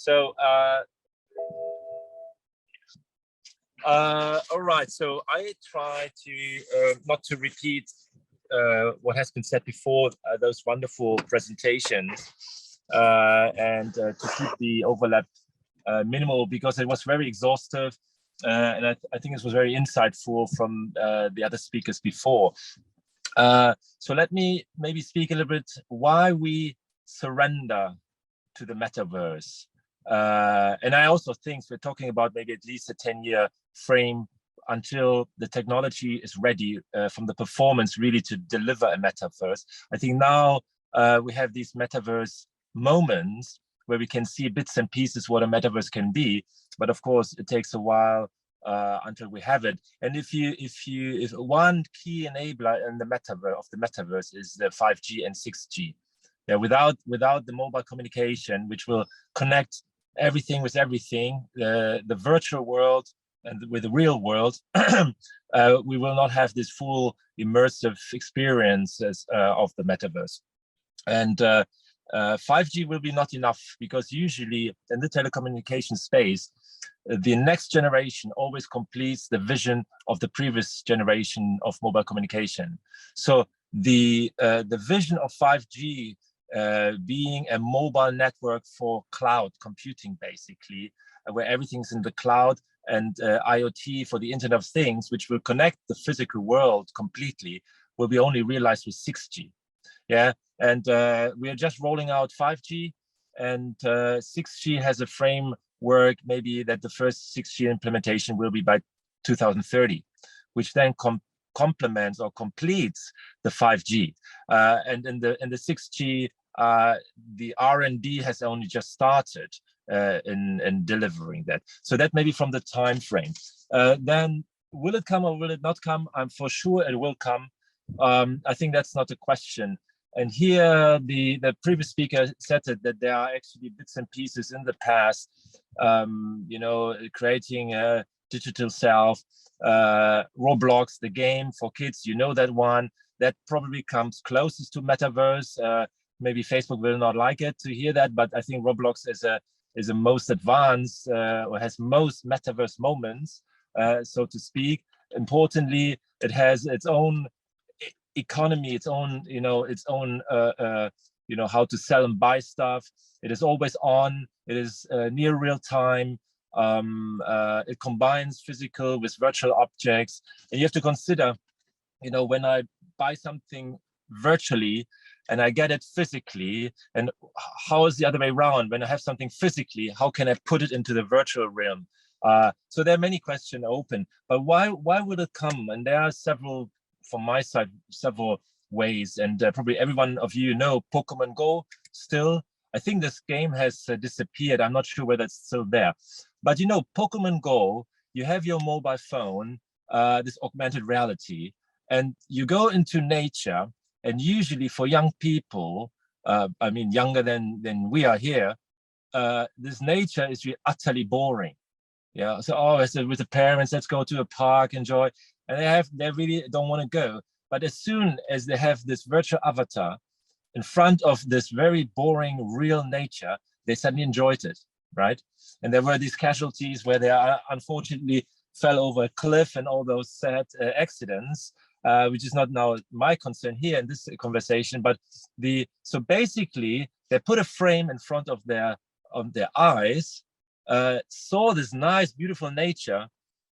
So, all right. So I try to not to repeat what has been said before, those wonderful presentations, and to keep the overlap minimal, because it was very exhaustive, and I think it was very insightful from the other speakers before. So let me maybe speak a little bit why we surrender to the metaverse. And I also think we're talking about maybe at least a 10-year frame until the technology is ready from the performance really to deliver a metaverse. I think now we have these metaverse moments where we can see bits and pieces what a metaverse can be, but of course it takes a while until we have it. And if one key enabler in the metaverse is the 5G and 6G. Yeah, without the mobile communication, which will connect everything with everything, the virtual world and with the real world, we will not have this full immersive experiences of the metaverse. And 5G will be not enough, because usually in the telecommunication space, the next generation always completes the vision of the previous generation of mobile communication. So the vision of 5G being a mobile network for cloud computing, basically, where everything's in the cloud, and IoT for the Internet of Things, which will connect the physical world completely, will be only realized with 6G. Yeah, and we are just rolling out 5G, and 6G has a framework maybe that the first 6G implementation will be by 2030, which then complements or completes the 5G. And in the 6G, the R&D has only just started in delivering that. So that may be from the time frame. Then will it come or will it not come? I'm for sure it will come. I think that's not a question. And here the previous speaker said that there are actually bits and pieces in the past, you know, creating a digital self, Roblox, the game for kids, you know, that one that probably comes closest to metaverse. Maybe Facebook will not like it to hear that, but I think Roblox is a most advanced or has most metaverse moments, so to speak. Importantly, it has its own economy, its own, you know, you know, how to sell and buy stuff. It is always on. It is near real time. It combines physical with virtual objects, and you have to consider, you know, when I buy something virtually and I get it physically, and how is the other way around? When I have something physically, how can I put it into the virtual realm? So there are many questions open, but why would it come? And there are several, from my side, several ways, and probably every one of you know Pokemon Go still. I think this game has disappeared. I'm not sure whether it's still there. But you know, Pokemon Go, you have your mobile phone, this augmented reality, and you go into nature, and usually for young people, I mean, younger than we are here, this nature is really utterly boring. Yeah, so with the parents, let's go to a park, enjoy, and they really don't want to go. But as soon as they have this virtual avatar in front of this very boring real nature, they suddenly enjoyed it, right? And there were these casualties where they unfortunately fell over a cliff and all those sad accidents, which is not now my concern here in this conversation. But so basically they put a frame in front of their eyes, saw this nice, beautiful nature,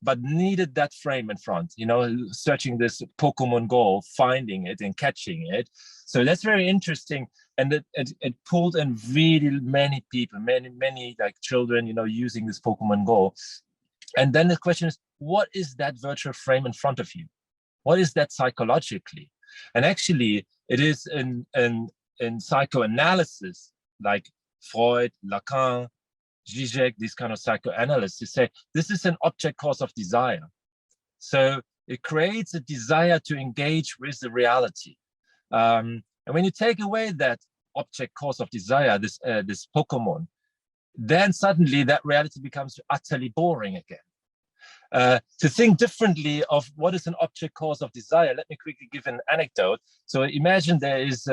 but needed that frame in front, you know, searching this Pokemon Go, finding it and catching it. So that's very interesting. And it pulled in really many people, many like children, you know, using this Pokemon Go. And then the question is, what is that virtual frame in front of you? What is that psychologically? And actually, it is in psychoanalysis, like Freud, Lacan, Zizek, these kind of psychoanalysts, to say this is an object cause of desire. So it creates a desire to engage with the reality. And when you take away that object cause of desire, this Pokemon, then suddenly that reality becomes utterly boring again. To think differently of what is an object cause of desire, let me quickly give an anecdote. So imagine there is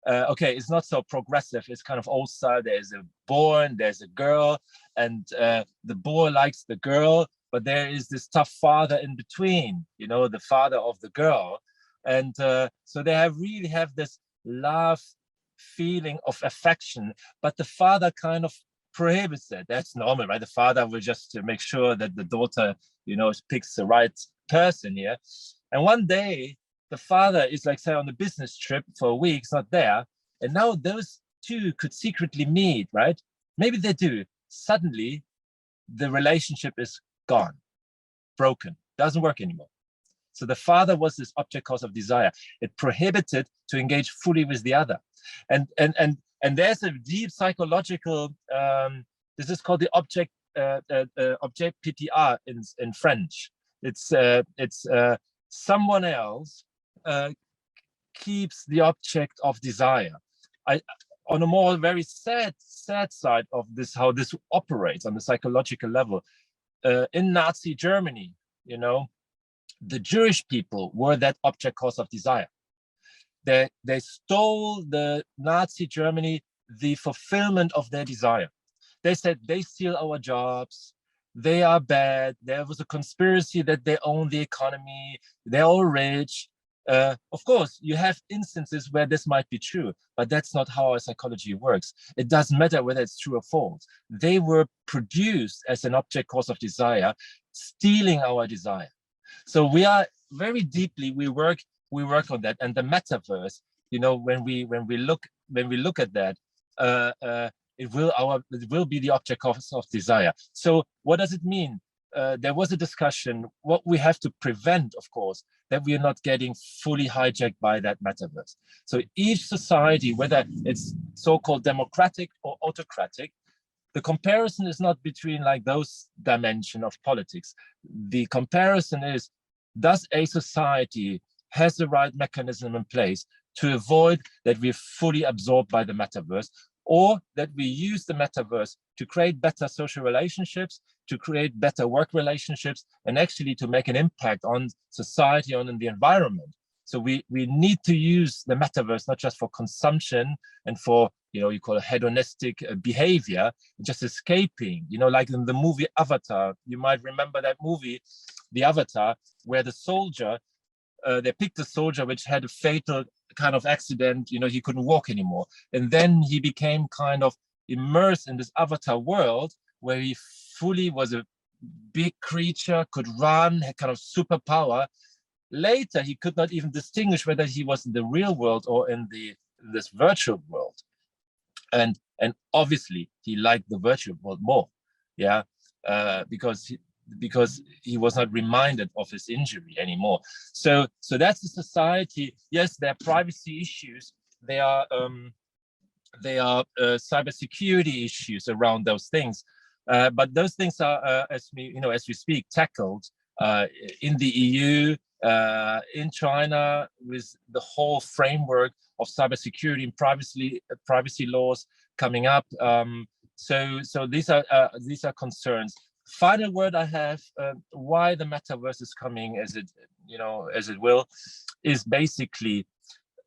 okay, it's not so progressive. It's kind of old style. There's a boy and there's a girl, and the boy likes the girl, but there is this tough father in between, you know, the father of the girl. And so they really have this love feeling of affection, but the father kind of prohibits it. That's normal, right? The father will just make sure that the daughter, you know, picks the right person here. And one day, the father is like, say, on a business trip for a week, it's not there. And now those two could secretly meet, right? Maybe they do. Suddenly, the relationship is gone, broken, doesn't work anymore. So the father was this object cause of desire. It prohibited to engage fully with the other. And there's a deep psychological, this is called the object PTR in French. It's someone else keeps the object of desire. On a more very sad side of this, how this operates on the psychological level, in Nazi Germany, you know, the Jewish people were that object cause of desire. They stole the Nazi Germany the fulfillment of their desire. They said they steal our jobs, they are bad, there was a conspiracy that they own the economy, they're all rich. Of course, you have instances where this might be true, but that's not how our psychology works. It doesn't matter whether it's true or false. They were produced as an object cause of desire, stealing our desire. So we are very deeply, we work on that. And the metaverse, you know, when we look at that, it will be the object of desire. So what does it mean? There was a discussion. What we have to prevent, of course, that we are not getting fully hijacked by that metaverse. So each society, whether it's so-called democratic or autocratic, the comparison is not between like those dimensions of politics. The comparison is, does a society has the right mechanism in place to avoid that we're fully absorbed by the metaverse, or that we use the metaverse to create better social relationships, to create better work relationships, and actually to make an impact on society, on the environment. So we need to use the metaverse not just for consumption and for, you know, you call it hedonistic behavior, just escaping, you know, like in the movie Avatar. You might remember that movie, the Avatar, where the soldier, they picked a soldier which had a fatal kind of accident, you know, he couldn't walk anymore. And then he became kind of immersed in this Avatar world where he fully was a big creature, could run, had kind of superpower. Later, he could not even distinguish whether he was in the real world or in this virtual world. And obviously, he liked the virtual world more, yeah, because he was not reminded of his injury anymore. So that's the society. Yes, there are privacy issues. There are cybersecurity issues around those things. But those things are, as we speak, tackled in the EU, in China, with the whole framework of cybersecurity and privacy laws coming up. So these are concerns. Final word I have, why the metaverse is coming as it will, is basically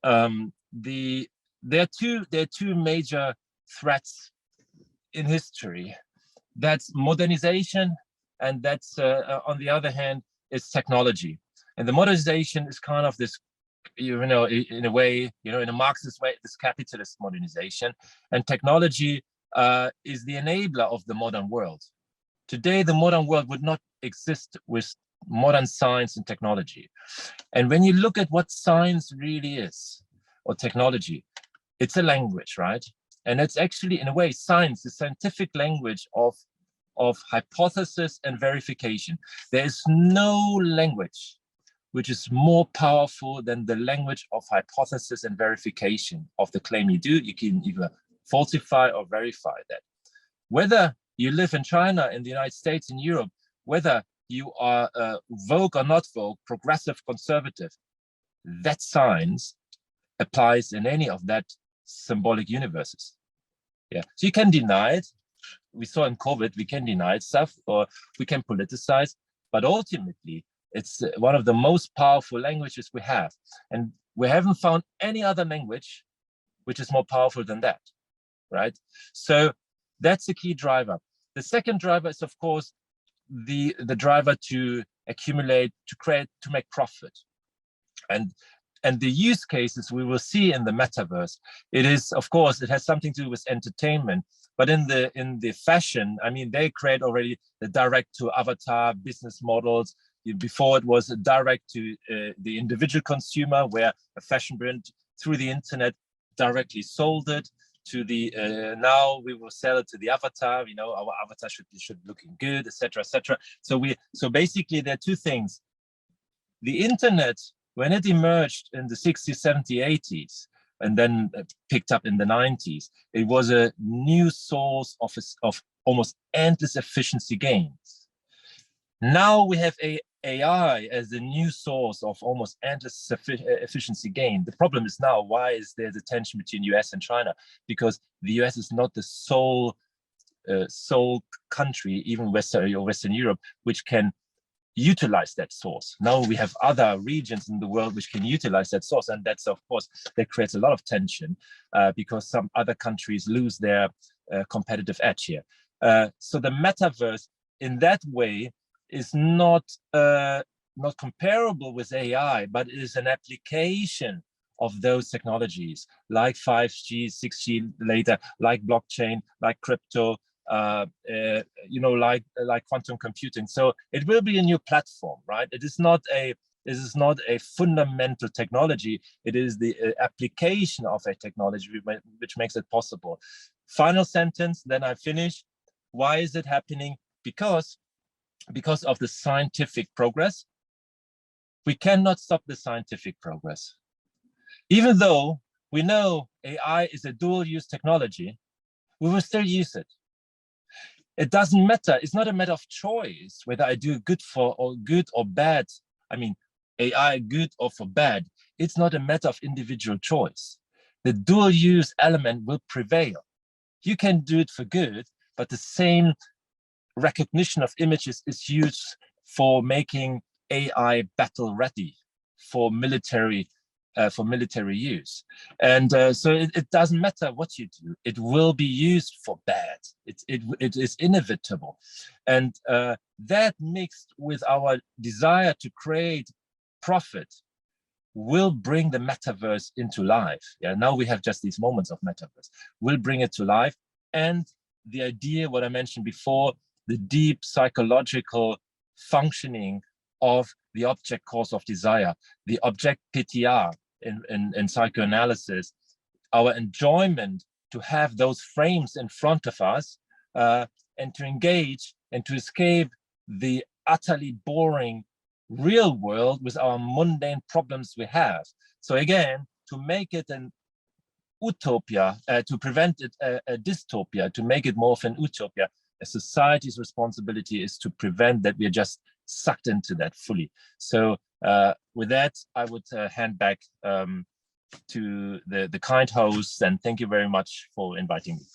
there are two major threats in history. That's modernization, and that's on the other hand is technology. And the modernization is kind of this, in a way, in a Marxist way, this capitalist modernization, and technology is the enabler of the modern world. Today, the modern world would not exist with modern science and technology. And when you look at what science really is, or technology, it's a language, right? And it's actually, in a way, science, the scientific language of hypothesis and verification. There is no language which is more powerful than the language of hypothesis and verification of the claim you do. You can either falsify or verify that. Whether you live in China, in the United States, in Europe, whether you are woke or not woke, progressive, conservative, that science applies in any of that symbolic universes. Yeah, so you can deny it. We saw in COVID, we can deny stuff or we can politicize, but ultimately it's one of the most powerful languages we have. And we haven't found any other language which is more powerful than that, right? So that's the key driver. The second driver is, of course, the driver to accumulate, to create, to make profit. And the use cases we will see in the metaverse, it is, of course, it has something to do with entertainment, but in the fashion, I mean, they create already the direct to avatar business models. Before it was direct to the individual consumer, where a fashion brand through the internet directly sold it to the, now we will sell it to the avatar, you know, our avatar should be looking good, etc., etc. So basically there are two things. The internet, when it emerged in the 60s, 70s, 80s, and then picked up in the 90s, it was a new source of almost endless efficiency gains. Now we have AI as a new source of almost endless efficiency gain. The problem is now, why is there the tension between US and China? Because the US is not the sole country, even Western Europe, which can utilize that source. Now we have other regions in the world which can utilize that source, and that's, of course, that creates a lot of tension because some other countries lose their competitive edge here. So the metaverse, in that way, is not comparable with AI, but it is an application of those technologies like 5G, 6G later, like blockchain, like crypto, you know, like quantum computing. So it will be a new platform, right? It is not a fundamental technology. It is the application of a technology which makes it possible. Final sentence, then I finish. Why is it happening? Because of the scientific progress. We cannot stop the scientific progress. Even though we know AI is a dual-use technology, we will still use it. It doesn't matter. It's not a matter of choice whether I do good or bad. I mean, AI good or for bad. It's not a matter of individual choice. The dual-use element will prevail. You can do it for good, but the same recognition of images is used for making AI battle ready for military use. And so it doesn't matter what you do, it will be used for bad. It is inevitable. And that mixed with our desire to create profit will bring the metaverse into life. Yeah, now we have just these moments of metaverse. We'll bring it to life. And the idea, what I mentioned before, the deep psychological functioning of the object cause of desire, the object PTR in psychoanalysis, our enjoyment to have those frames in front of us and to engage and to escape the utterly boring real world with our mundane problems we have. So again, to make it an utopia, to prevent it a dystopia, to make it more of an utopia, a society's responsibility is to prevent that we are just sucked into that fully. So with that, I would hand back to the kind hosts, and thank you very much for inviting me.